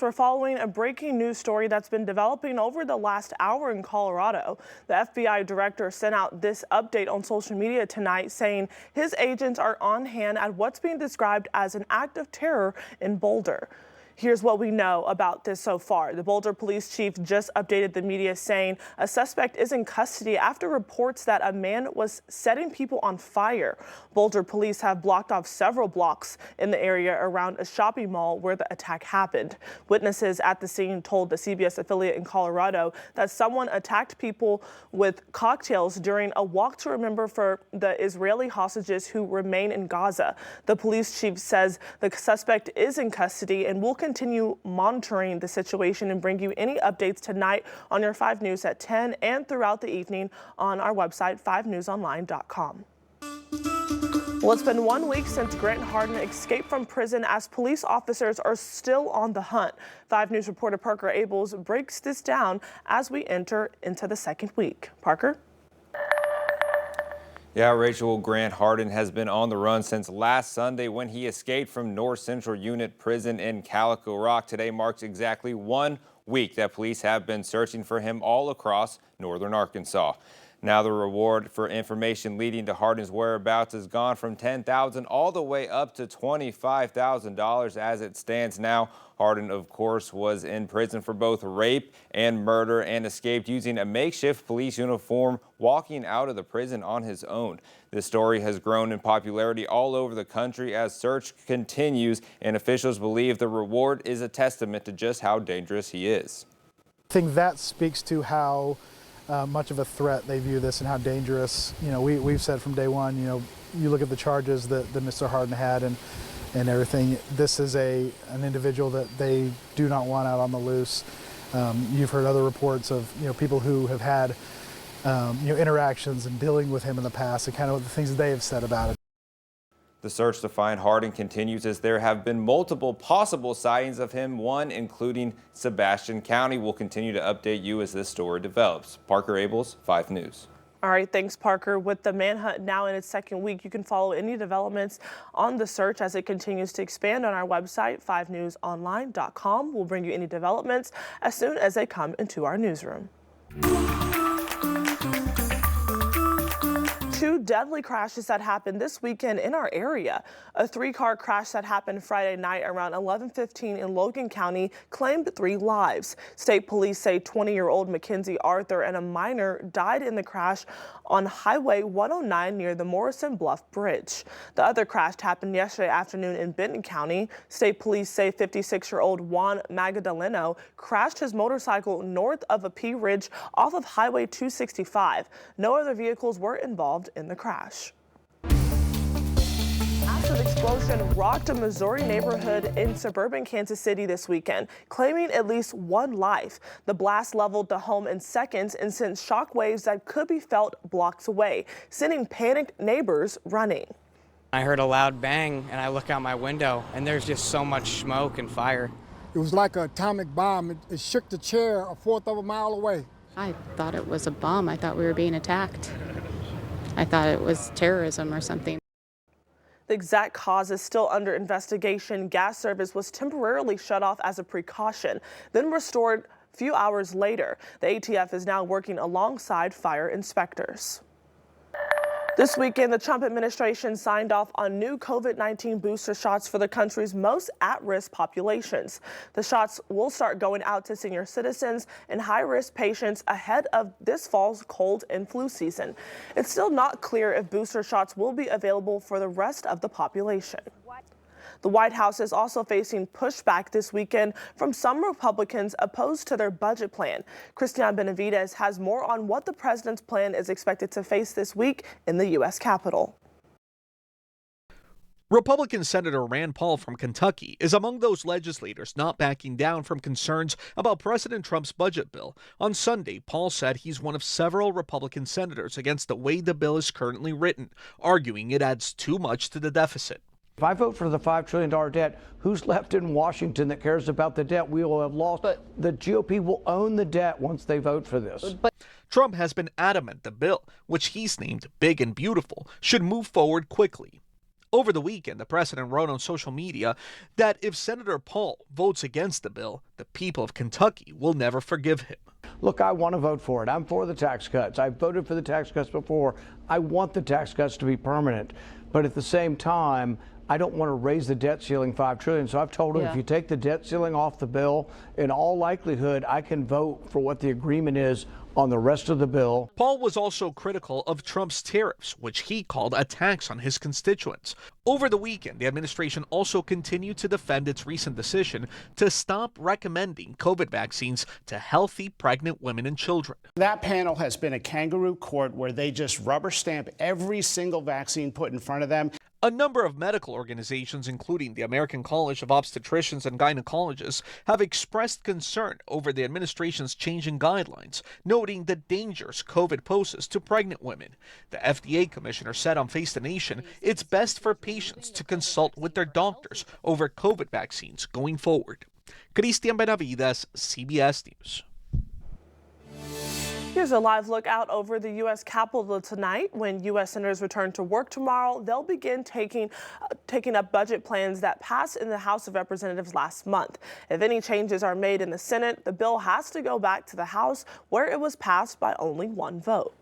We're following a breaking news story that's been developing over the last hour in Colorado. The FBI director sent out this update on social media tonight saying his agents are on hand at what's being described as an act of terror in Boulder. Here's what we know about this so far. The Boulder police chief just updated the media saying a suspect is in custody after reports that a man was setting people on fire. Boulder police have blocked off several blocks in the area around a shopping mall where the attack happened. Witnesses at the scene told the CBS affiliate in Colorado that someone attacked people with cocktails during a walk to remember for the Israeli hostages who remain in Gaza. The police chief says the suspect is in custody and will continue monitoring the situation and bring you any updates tonight on your 5 News at 10 and throughout the evening on our website, 5newsonline.com. Well, it's been 1 week since Harden escaped from prison as police officers are still on the hunt. 5 News reporter Parker Abels breaks this down as we enter into the second week. Parker? Yeah, Rachel, Grant Harden has been on the run since last Sunday when he escaped from North Central Unit Prison in Calico Rock. Today marks exactly 1 week that police have been searching for him all across northern Arkansas. Now the reward for information leading to Harden's whereabouts has gone from $10,000 all the way up to $25,000 as it stands now. Harden, of course, was in prison for both rape and murder and escaped using a makeshift police uniform, walking out of the prison on his own. This story has grown in popularity all over the country as search continues, and officials believe the reward is a testament to just how dangerous he is. I think that speaks to how much of a threat they view this and how dangerous. You know, we've said from day one, you know, you look at the charges that Mr. Harden had and everything. This is an individual that they do not want out on the loose. You've heard other reports of, you know, people who have had you know, interactions and dealing with him in the past and kind of the things that they have said about it. The search to find Harden continues as there have been multiple possible sightings of him, one including Sebastian County. We'll continue to update you as this story develops. Parker Abels, 5 News. All right, thanks, Parker. With the manhunt now in its second week, you can follow any developments on the search as it continues to expand on our website, 5newsonline.com. We'll bring you any developments as soon as they come into our newsroom. 2 deadly crashes that happened this weekend in our area. A 3-car crash that happened Friday night around 11:15 in Logan County claimed 3 lives. State police say 20-year-old Mackenzie Arthur and a minor died in the crash on Highway 109 near the Morrison Bluff Bridge. The other crash happened yesterday afternoon in Benton County. State police say 56-year-old Juan Magdaleno crashed his motorcycle north of a P Ridge off of Highway 265. No other vehicles were involved in the crash. Massive explosion rocked a Missouri neighborhood in suburban Kansas City this weekend, claiming at least 1 life. The blast leveled the home in seconds and sent shock waves that could be felt blocks away, sending panicked neighbors running. I heard a loud bang and I look out my window and there's just so much smoke and fire. It was like an atomic bomb. It shook the chair a fourth of a mile away. I thought it was a bomb. I thought we were being attacked. I thought it was terrorism or something. The exact cause is still under investigation. Gas service was temporarily shut off as a precaution, then restored a few hours later. The ATF is now working alongside fire inspectors. This weekend, the Trump administration signed off on new COVID-19 booster shots for the country's most at-risk populations. The shots will start going out to senior citizens and high-risk patients ahead of this fall's cold and flu season. It's still not clear if booster shots will be available for the rest of the population. The White House is also facing pushback this weekend from some Republicans opposed to their budget plan. Christian Benavides has more on what the president's plan is expected to face this week in the U.S. Capitol. Republican Senator Rand Paul from Kentucky is among those legislators not backing down from concerns about President Trump's budget bill. On Sunday, Paul said he's one of several Republican senators against the way the bill is currently written, arguing it adds too much to the deficit. If I vote for the $5 trillion debt, who's left in Washington that cares about the debt? We will have lost. But the GOP will own the debt once they vote for this. Trump has been adamant the bill, which he's named Big and Beautiful, should move forward quickly. Over the weekend, the president wrote on social media that if Senator Paul votes against the bill, the people of Kentucky will never forgive him. Look, I want to vote for it. I'm for the tax cuts. I've voted for the tax cuts before. I want the tax cuts to be permanent. But at the same time, I don't want to raise the debt ceiling $5 trillion. So I've told him if you take the debt ceiling off the bill, in all likelihood, I can vote for what the agreement is on the rest of the bill. Paul was also critical of Trump's tariffs, which he called a tax on his constituents. Over the weekend, the administration also continued to defend its recent decision to stop recommending COVID vaccines to healthy pregnant women and children. That panel has been a kangaroo court where they just rubber stamp every single vaccine put in front of them. A number of medical organizations, including the American College of Obstetricians and Gynecologists, have expressed concern over the administration's changing guidelines, noting the dangers COVID poses to pregnant women. The FDA commissioner said on Face the Nation it's best for patients to consult with their doctors over COVID vaccines going forward. Cristian Benavides, CBS News. Here's a live look out over the U.S. Capitol tonight. When U.S. senators return to work tomorrow, they'll begin taking up budget plans that passed in the House of Representatives last month. If any changes are made in the Senate, the bill has to go back to the House, where it was passed by only one vote.